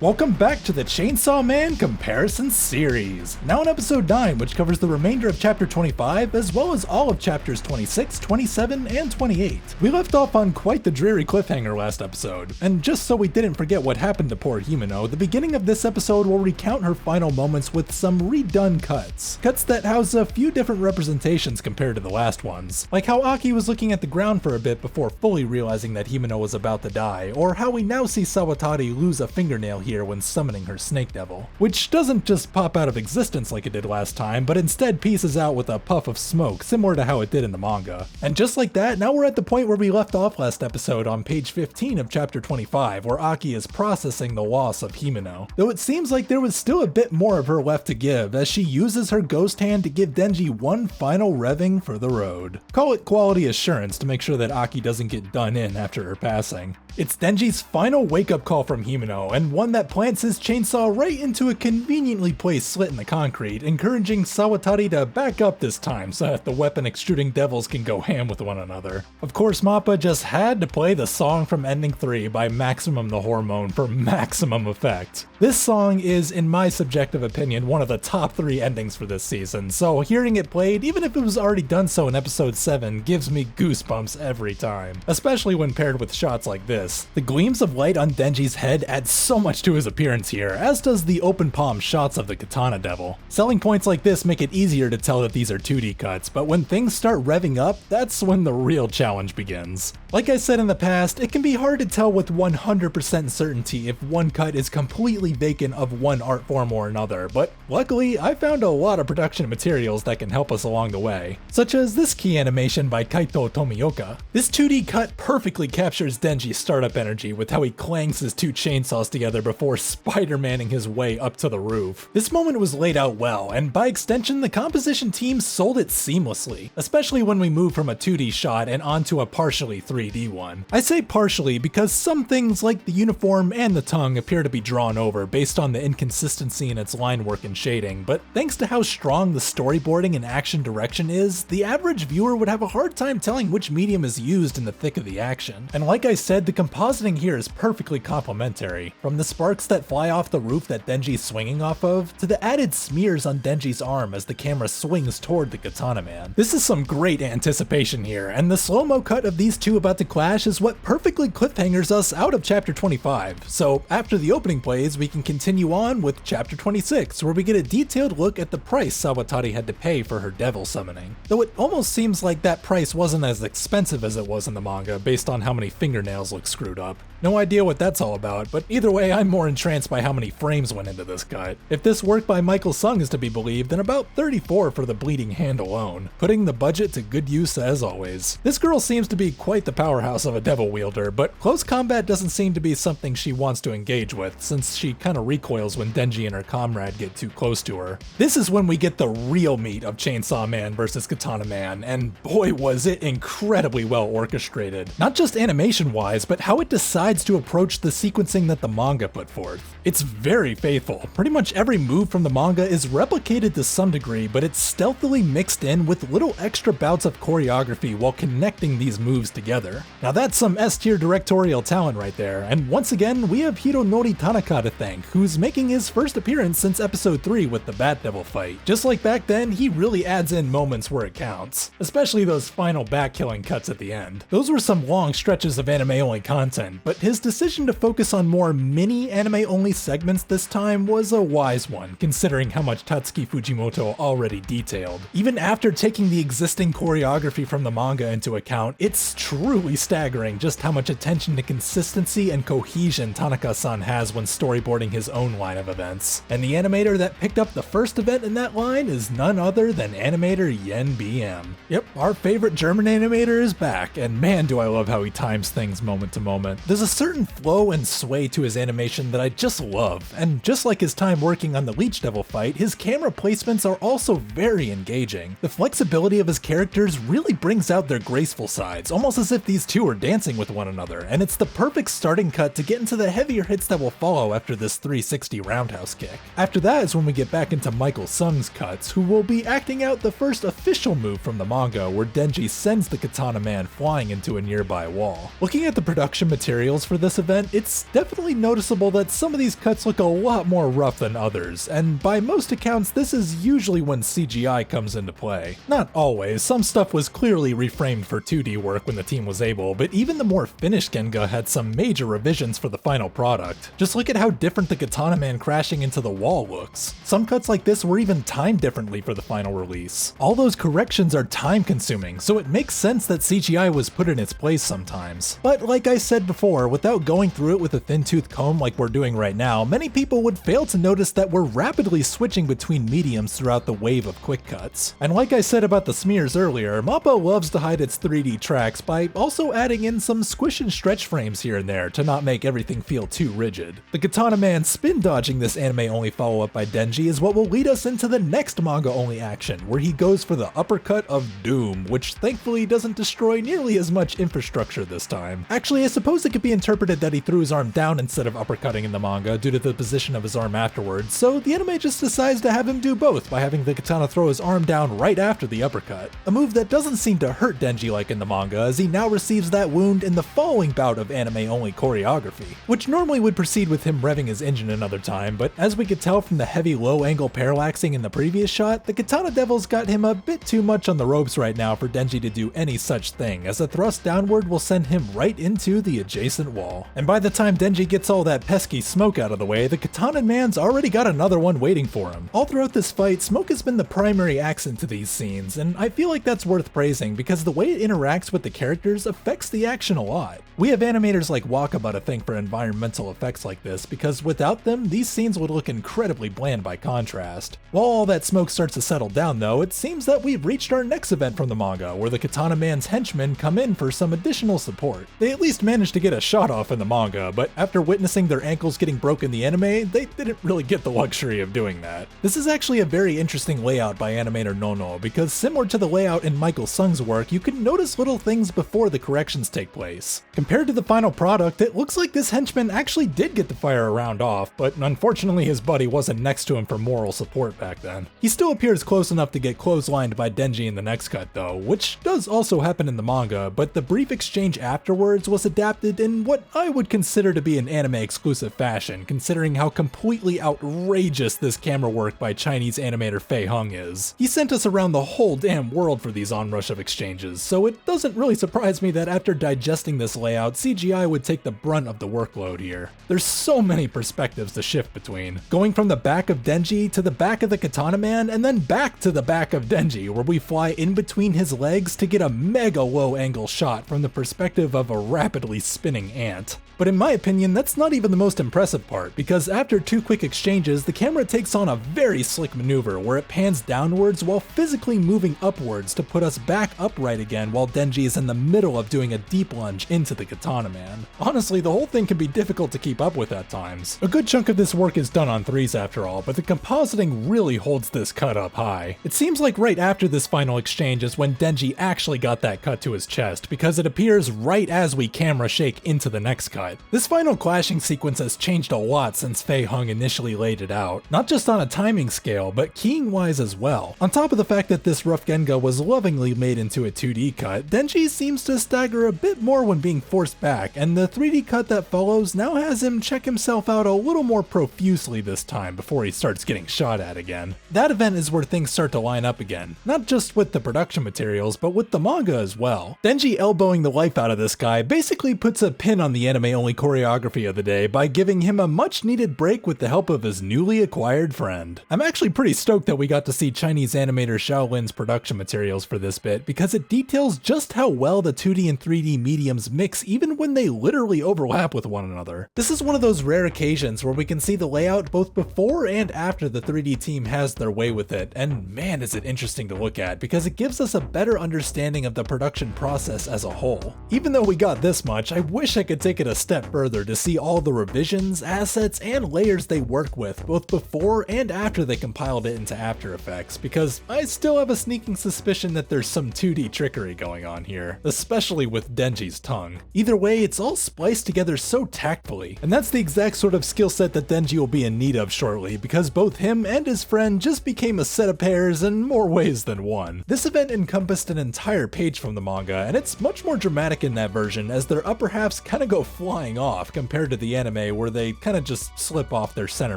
Welcome back to the Chainsaw Man Comparison Series, now in episode 9, which covers the remainder of chapter 25, as well as all of chapters 26, 27, and 28. We left off on quite the dreary cliffhanger last episode, and just so we didn't forget what happened to poor Himeno, the beginning of this episode will recount her final moments with some redone cuts. Cuts that house a few different representations compared to the last ones, like how Aki was looking at the ground for a bit before fully realizing that Himeno was about to die, or how we now see Sawatari lose a fingernail here when summoning her snake devil, which doesn't just pop out of existence like it did last time, but instead pieces out with a puff of smoke, similar to how it did in the manga. And just like that, now we're at the point where we left off last episode on page 15 of chapter 25, where Aki is processing the loss of Himeno, though it seems like there was still a bit more of her left to give, as she uses her ghost hand to give Denji one final revving for the road. Call it quality assurance to make sure that Aki doesn't get done in after her passing. It's Denji's final wake-up call from Himeno, and one that plants his chainsaw right into a conveniently placed slit in the concrete, encouraging Sawatari to back up this time so that the weapon-extruding devils can go ham with one another. Of course, Mappa just had to play the song from Ending 3 by Maximum the Hormone for maximum effect. This song is, in my subjective opinion, one of the top 3 endings for this season, so hearing it played, even if it was already done so in episode 7, gives me goosebumps every time, especially when paired with shots like this. The gleams of light on Denji's head add so much to his appearance here, as does the open palm shots of the katana devil. Selling points like this make it easier to tell that these are 2D cuts, but when things start revving up, that's when the real challenge begins. Like I said in the past, it can be hard to tell with 100% certainty if one cut is completely vacant of one art form or another, but luckily I found a lot of production materials that can help us along the way, such as this key animation by Kaito Tomioka. This 2D cut perfectly captures Denji's startup energy with how he clangs his 2 chainsaws together before Spider-Manning his way up to the roof. This moment was laid out well, and by extension the composition team sold it seamlessly, especially when we move from a 2D shot and onto a partially 3D one. I say partially because some things like the uniform and the tongue appear to be drawn over based on the inconsistency in its line work and shading, but thanks to how strong the storyboarding and action direction is, the average viewer would have a hard time telling which medium is used in the thick of the action. And like I said, the compositing here is perfectly complementary, from the sparks that fly off the roof that Denji's swinging off of, to the added smears on Denji's arm as the camera swings toward the Katana Man. This is some great anticipation here, and the slow-mo cut of these two about to clash is what perfectly cliffhangers us out of chapter 25, so after the opening plays we can continue on with chapter 26, where we get a detailed look at the price Sawatari had to pay for her devil summoning. Though it almost seems like that price wasn't as expensive as it was in the manga based on how many fingernails look screwed up. No idea what that's all about, but either way I'm more entranced by how many frames went into this cut. If this work by Michael Sung is to be believed, then about 34 for the bleeding hand alone, putting the budget to good use as always. This girl seems to be quite the powerhouse of a devil wielder, but close combat doesn't seem to be something she wants to engage with, since she kinda recoils when Denji and her comrade get too close to her. This is when we get the real meat of Chainsaw Man versus Katana Man, and boy was it incredibly well orchestrated. Not just animation wise, but how it decides to approach the sequencing that the manga put forth. It's very faithful. Pretty much every move from the manga is replicated to some degree, but it's stealthily mixed in with little extra bouts of choreography while connecting these moves together. Now that's some S-tier directorial talent right there, and once again we have Hironori Tanaka to thank, who's making his first appearance since episode 3 with the Bat Devil fight. Just like back then, he really adds in moments where it counts, especially those final bat-killing cuts at the end. Those were some long stretches of anime-only content, but his decision to focus on more mini anime-only segments this time was a wise one, considering how much Tatsuki Fujimoto already detailed. Even after taking the existing choreography from the manga into account, it's truly staggering just how much attention to consistency and cohesion Tanaka-san has when storyboarding his own line of events. And the animator that picked up the first event in that line is none other than animator Yen BM. Yep, our favorite German animator is back, and man do I love how he times things moment to to moment. There's a certain flow and sway to his animation that I just love, and just like his time working on the Leech Devil fight, his camera placements are also very engaging. The flexibility of his characters really brings out their graceful sides, almost as if these two are dancing with one another, and it's the perfect starting cut to get into the heavier hits that will follow after this 360 roundhouse kick. After that is when we get back into Michael Sung's cuts, who will be acting out the first official move from the manga where Denji sends the Katana Man flying into a nearby wall. Looking at the production materials for this event, it's definitely noticeable that some of these cuts look a lot more rough than others, and by most accounts this is usually when CGI comes into play. Not always, some stuff was clearly reframed for 2D work when the team was able, but even the more finished Genga had some major revisions for the final product. Just look at how different the Katana Man crashing into the wall looks. Some cuts like this were even timed differently for the final release. All those corrections are time consuming, so it makes sense that CGI was put in its place sometimes. But like I said before, without going through it with a thin-tooth comb like we're doing right now, many people would fail to notice that we're rapidly switching between mediums throughout the wave of quick cuts. And like I said about the smears earlier, MAPPA loves to hide its 3D tracks by also adding in some squish and stretch frames here and there to not make everything feel too rigid. The Katana Man spin dodging this anime-only follow-up by Denji is what will lead us into the next manga-only action, where he goes for the uppercut of doom, which thankfully doesn't destroy nearly as much infrastructure this time. Actually, I suppose it could be interpreted that he threw his arm down instead of uppercutting in the manga due to the position of his arm afterwards, so the anime just decides to have him do both by having the katana throw his arm down right after the uppercut. A move that doesn't seem to hurt Denji like in the manga, as he now receives that wound in the following bout of anime-only choreography, which normally would proceed with him revving his engine another time, but as we could tell from the heavy low-angle parallaxing in the previous shot, the Katana Devil's got him a bit too much on the ropes right now for Denji to do any such thing, as a thrust downward will send him right into the adjacent wall. And by the time Denji gets all that pesky smoke out of the way, the Katana Man's already got another one waiting for him. All throughout this fight, smoke has been the primary accent to these scenes, and I feel like that's worth praising because the way it interacts with the characters affects the action a lot. We have animators like Wakaba to thank for environmental effects like this, because without them, these scenes would look incredibly bland by contrast. While all that smoke starts to settle down though, it seems that we've reached our next event from the manga, where the Katana Man's henchmen come in for some additional support. They at least managed to get a shot off in the manga, but after witnessing their ankles getting broken in the anime, they didn't really get the luxury of doing that. This is actually a very interesting layout by animator Nono, because similar to the layout in Michael Sung's work, you can notice little things before the corrections take place. Compared to the final product, it looks like this henchman actually did get to fire a round off, but unfortunately his buddy wasn't next to him for moral support back then. He still appears close enough to get clotheslined by Denji in the next cut though, which does also happen in the manga, but the brief exchange afterwards was adapted in what I would consider to be an anime exclusive fashion, considering how completely outrageous this camera work by Chinese animator Fei Hung is. He sent us around the whole damn world for these onrush of exchanges, so it doesn't really surprise me that after digesting this layout, CGI would take the brunt of the workload here. There's so many perspectives to shift between. Going from the back of Denji to the back of the Katana Man, and then back to the back of Denji, where we fly in between his legs to get a mega low angle shot from the perspective of a rapidly spinning ant. But in my opinion, that's not even the most impressive part, because after two quick exchanges, the camera takes on a very slick maneuver where it pans downwards while physically moving upwards to put us back upright again while Denji is in the middle of doing a deep lunge into the Katana Man. Honestly, the whole thing can be difficult to keep up with at times. A good chunk of this work is done on 3s after all, but the compositing really holds this cut up high. It seems like right after this final exchange is when Denji actually got that cut to his chest, because it appears right as we camera shake into the next cut. This final clashing sequence has changed a lot since Fei Hung initially laid it out, not just on a timing scale, but keying wise as well. On top of the fact that this rough Genga was lovingly made into a 2D cut, Denji seems to stagger a bit more when being forced back, and the 3D cut that follows now has him check himself out a little more profusely this time before he starts getting shot at again. That event is where things start to line up again, not just with the production materials, but with the manga as well. Denji elbowing the life out of this guy basically puts a pin on the anime-only choreography of the day by giving him a much needed break with the help of his newly acquired friend. I'm actually pretty stoked that we got to see Chinese animator Shaolin's production materials for this bit, because it details just how well the 2D and 3D mediums mix even when they literally overlap with one another. This is one of those rare occasions where we can see the layout both before and after the 3D team has their way with it, and man is it interesting to look at because it gives us a better understanding of the production process as a whole. Even though we got this much, I wish I could take it a step further to see all the revisions, assets, and layers they work with both before and after they compiled it into After Effects, because I still have a sneaking suspicion that there's some 2D trickery going on here, especially with Denji's tongue. Either way, it's all spliced together so tactfully, and that's the exact sort of skill set that Denji will be in need of shortly, because both him and his friend just became a set of pairs in more ways than one. This event encompassed an entire page from the manga, and it's much more dramatic in that version as their upper halves kinda go flying off compared to the anime where they kinda just slip off their center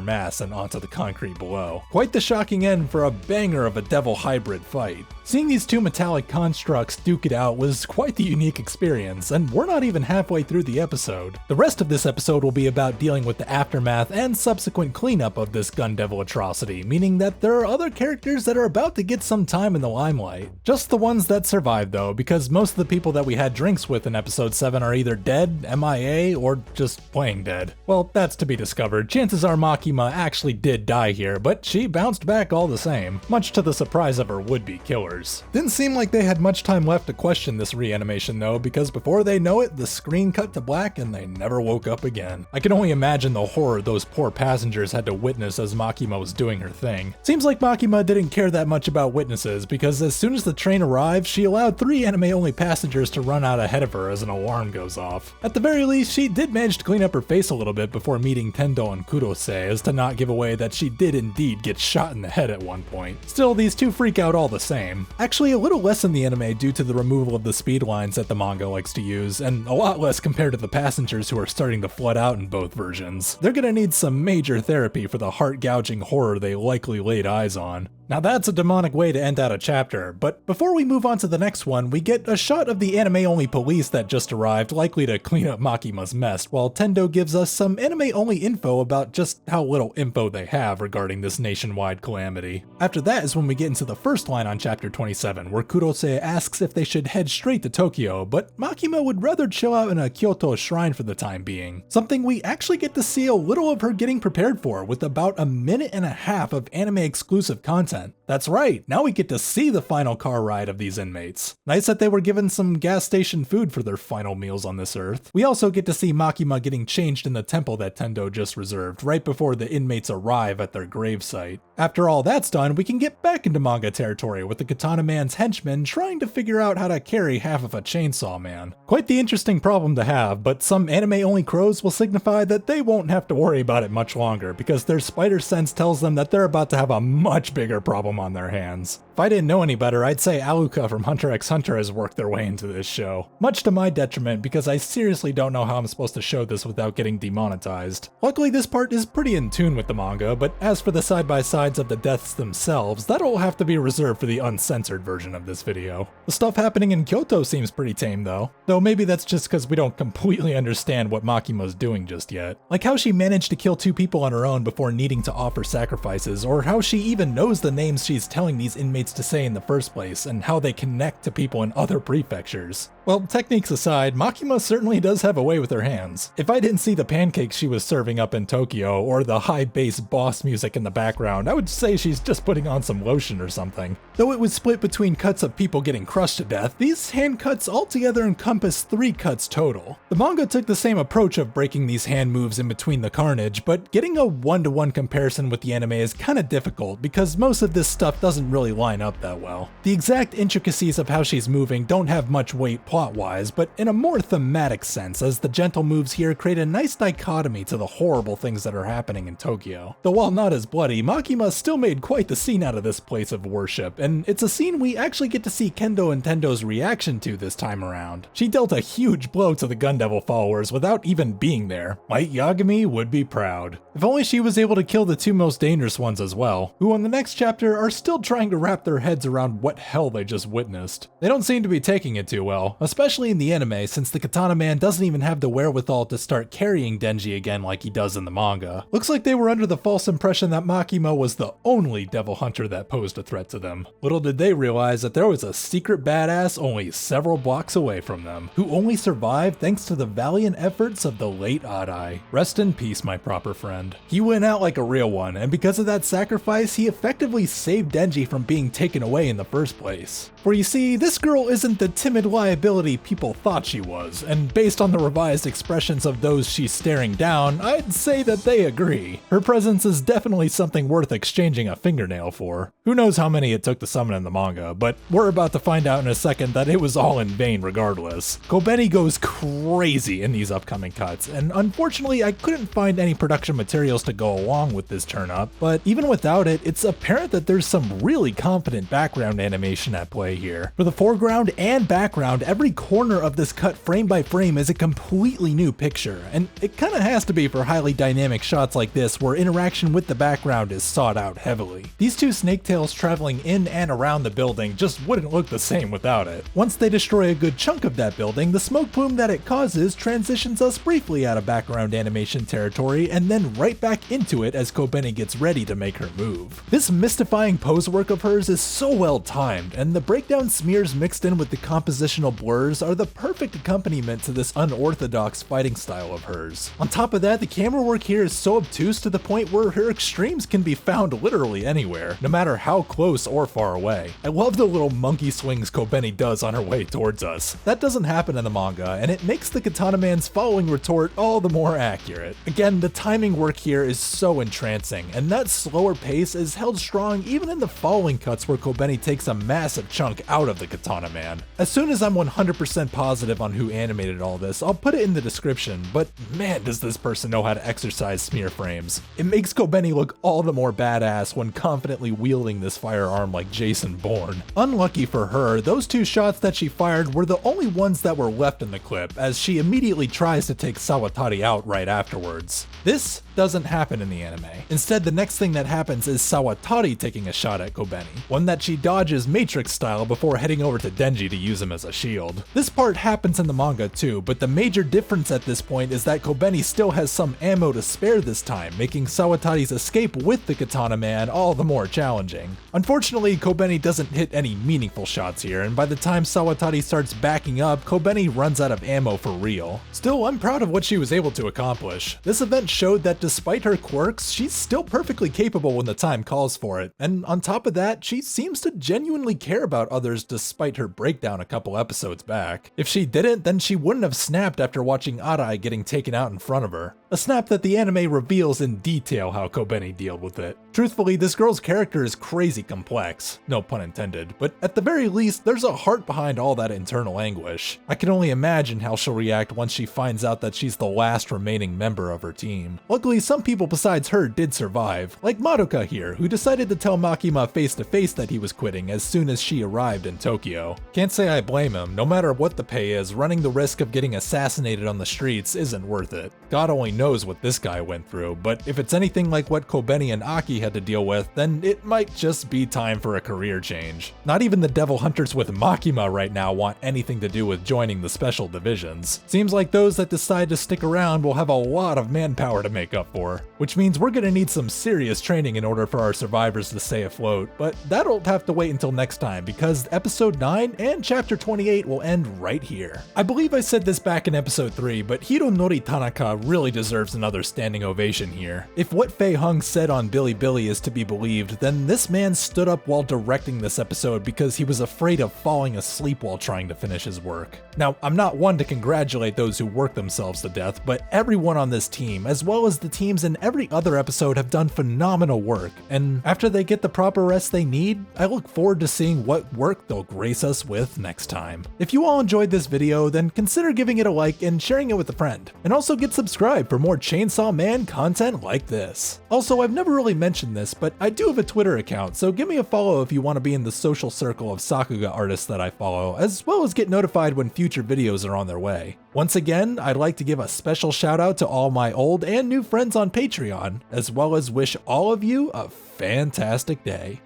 mass and onto the concrete below. Quite the shocking end for a banger of a devil hybrid fight. Seeing these two metallic constructs duke it out was quite the unique experience, and we're not even halfway through the episode. The rest of this episode will be about dealing with the aftermath and subsequent cleanup of this gun devil atrocity, meaning that there are other characters that are about to get some time in the limelight. Just the ones that survived though, because most of the people that we had drinks with in episode 7 are either dead, MIA, or just plain dead. Well, that's to be discovered. Chances are Makima actually did die here, but she bounced back all the same, much to the surprise of her would-be killers. Didn't seem like they had much time left to question this reanimation though, because before they know it, the screen cut to black and they never woke up again. I can only imagine the horror those poor passengers had to witness as Makima was doing her thing. Seems like Makima didn't care that much about witnesses, because as soon as the train arrived, she allowed 3 anime-only passengers to run out ahead of her as an alarm goes off. At the very least, she did manage to clean up her face a little bit before meeting Tendo and Kurose, as to not give away that she did indeed get shot in the head at one point. Still, these two freak out all the same. Actually, a little less in the anime due to the removal of the speed lines that the manga likes to use, and a lot less compared to the passengers who are starting to flood out in both versions. They're gonna need some major therapy for the heart-gouging horror they likely laid eyes on. Now that's a demonic way to end out a chapter, but before we move on to the next one, we get a shot of the anime-only police that just arrived, likely to clean up Makima's mess, while Tendo gives us some anime-only info about just how little info they have regarding this nationwide calamity. After that is when we get into the first line on chapter 27, where Kurose asks if they should head straight to Tokyo, but Makima would rather chill out in a Kyoto shrine for the time being. Something we actually get to see a little of her getting prepared for, with about a minute and a half of anime-exclusive content. That's right, now we get to see the final car ride of these inmates. Nice that they were given some gas station food for their final meals on this earth. We also get to see Makima getting changed in the temple that Tendo just reserved, right before the inmates arrive at their gravesite. After all that's done, we can get back into manga territory with the Katana Man's henchmen trying to figure out how to carry half of a chainsaw man. Quite the interesting problem to have, but some anime-only crows will signify that they won't have to worry about it much longer, because their spider sense tells them that they're about to have a much bigger problem on their hands. If I didn't know any better, I'd say Aluka from Hunter x Hunter has worked their way into this show. Much to my detriment, because I seriously don't know how I'm supposed to show this without getting demonetized. Luckily this part is pretty in tune with the manga, but as for the side-by-sides of the deaths themselves, that'll have to be reserved for the uncensored version of this video. The stuff happening in Kyoto seems pretty tame though maybe that's just because we don't completely understand what Makima's doing just yet. Like how she managed to kill 2 people on her own before needing to offer sacrifices, or how she even knows the names she's telling these inmates to say in the first place, and how they connect to people in other prefectures. Well, techniques aside, Makima certainly does have a way with her hands. If I didn't see the pancakes she was serving up in Tokyo, or the high bass boss music in the background, I would say she's just putting on some lotion or something. Though it was split between cuts of people getting crushed to death, these hand cuts altogether encompass 3 cuts total. The manga took the same approach of breaking these hand moves in between the carnage, but getting a 1-to-1 comparison with the anime is kinda difficult because most of this stuff doesn't really line up that well. The exact intricacies of how she's moving don't have much weight plot-wise, but in a more thematic sense, as the gentle moves here create a nice dichotomy to the horrible things that are happening in Tokyo. Though while not as bloody, Makima still made quite the scene out of this place of worship, and it's a scene we actually get to see Kendo and Tendo's reaction to this time around. She dealt a huge blow to the Gun Devil followers without even being there. Might Yagami would be proud. If only she was able to kill the 2 most dangerous ones as well, who in the next chapter are still trying to wrap their heads around what hell they just witnessed. They don't seem to be taking it too well, especially in the anime, since the Katana Man doesn't even have the wherewithal to start carrying Denji again like he does in the manga. Looks like they were under the false impression that Makima was the only devil hunter that posed a threat to them. Little did they realize that there was a secret badass only several blocks away from them, who only survived thanks to the valiant efforts of the late Arai. Rest in peace, my proper friend. He went out like a real one, and because of that sacrifice, he effectively saved Denji from being taken away in the first place. For you see, this girl isn't the timid liability people thought she was, and based on the revised expressions of those she's staring down, I'd say that they agree. Her presence is definitely something worth exchanging a fingernail for. Who knows how many it took to summon in the manga, but we're about to find out in a second that it was all in vain regardless. KOBENI goes crazy in these upcoming cuts, and unfortunately I couldn't find any production materials to go along with this turn up, but even without it, it's apparent that there's some really confident background animation at play here. For the foreground and background, every corner of this cut frame by frame is a completely new picture, and it kinda has to be for highly dynamic shots like this where interaction with the background is sought out heavily. These two snaketails traveling in and around the building just wouldn't look the same without it. Once they destroy a good chunk of that building, the smoke plume that it causes transitions us briefly out of background animation territory and then right back into it as KOBENI gets ready to make her move. This mystifying pose work of hers is so well timed, and the breakdown smears mixed in with the compositional blurs are the perfect accompaniment to this unorthodox fighting style of hers. On top of that, the camera work here is so obtuse to the point where her extremes can be found literally anywhere, no matter how close or far away. I love the little monkey swings KOBENI does on her way towards us. That doesn't happen in the manga, and it makes the Katana Man's following retort all the more accurate. Again, the timing work here is so entrancing, and that slower pace is held strong even in the following cuts where KOBENI takes a massive chunk out of the Katana Man. As soon as I'm 100% positive on who animated all this, I'll put it in the description, but man does this person know how to exercise smear frames. It makes KOBENI look all the more badass when confidently wielding this firearm like Jason Bourne. Unlucky for her, those two shots that she fired were the only ones that were left in the clip, as she immediately tries to take SAWATARI out right afterwards. This doesn't happen in the anime. Instead, the next thing that happens is SAWATARI taking a shot at KOBENI, one that she dodges Matrix style before heading over to DENJI to use him as a shield. This part happens in the manga too, but the major difference at this point is that KOBENI still has some ammo to spare this time, making SAWATARI's escape with the Katana Man all the more challenging. Unfortunately, KOBENI doesn't hit any meaningful shots here, and by the time SAWATARI starts backing up, KOBENI runs out of ammo for real. Still, I'm proud of what she was able to accomplish. This event showed that despite her quirks, she's still perfectly capable when the time calls for it, and on top of that, she seems to genuinely care about others despite her breakdown a couple episodes back. If she didn't, then she wouldn't have snapped after watching Arai getting taken out in front of her. A snap that the anime reveals in detail how KOBENI dealt with it. Truthfully, this girl's character is crazy complex, no pun intended, but at the very least, there's a heart behind all that internal anguish. I can only imagine how she'll react once she finds out that she's the last remaining member of her team. Luckily, some people besides her did survive, like Madoka here, who decided to tell Makima face to face that he was quitting as soon as she arrived in Tokyo. Can't say I blame him. No matter what the pay is, running the risk of getting assassinated on the streets isn't worth it. God only knows what this guy went through, but if it's anything like what KOBENI and Aki had to deal with, then it might just be time for a career change. Not even the Devil Hunters with Makima right now want anything to do with joining the special divisions. Seems like those that decide to stick around will have a lot of manpower to make up for, which means we're gonna need some serious training in order for our survivors to stay afloat, but that'll have to wait until next time because episode 9 and chapter 28 will end right here. I believe I said this back in episode 3, but Hironori Tanaka really deserves another standing ovation here. If what Fei Hung said on Bilibili is to be believed, then this man stood up while directing this episode because he was afraid of falling asleep while trying to finish his work. Now, I'm not one to congratulate those who work themselves to death, but everyone on this team, as well as the teams in every other episode, have done phenomenal work, and after they get the proper rest they need, I look forward to seeing what work they'll grace us with next time. If you all enjoyed this video, then consider giving it a like and sharing it with a friend, and also get subscribed for more Chainsaw Man content like this. Also, I've never really mentioned this, but I do have a Twitter account, so give me a follow if you want to be in the social circle of Sakuga artists that I follow, as well as get notified when future videos are on their way. Once again, I'd like to give a special shout out to all my old and new friends on Patreon, as well as wish all of you a fantastic day.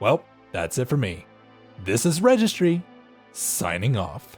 Well, that's it for me. This is Registry, signing off.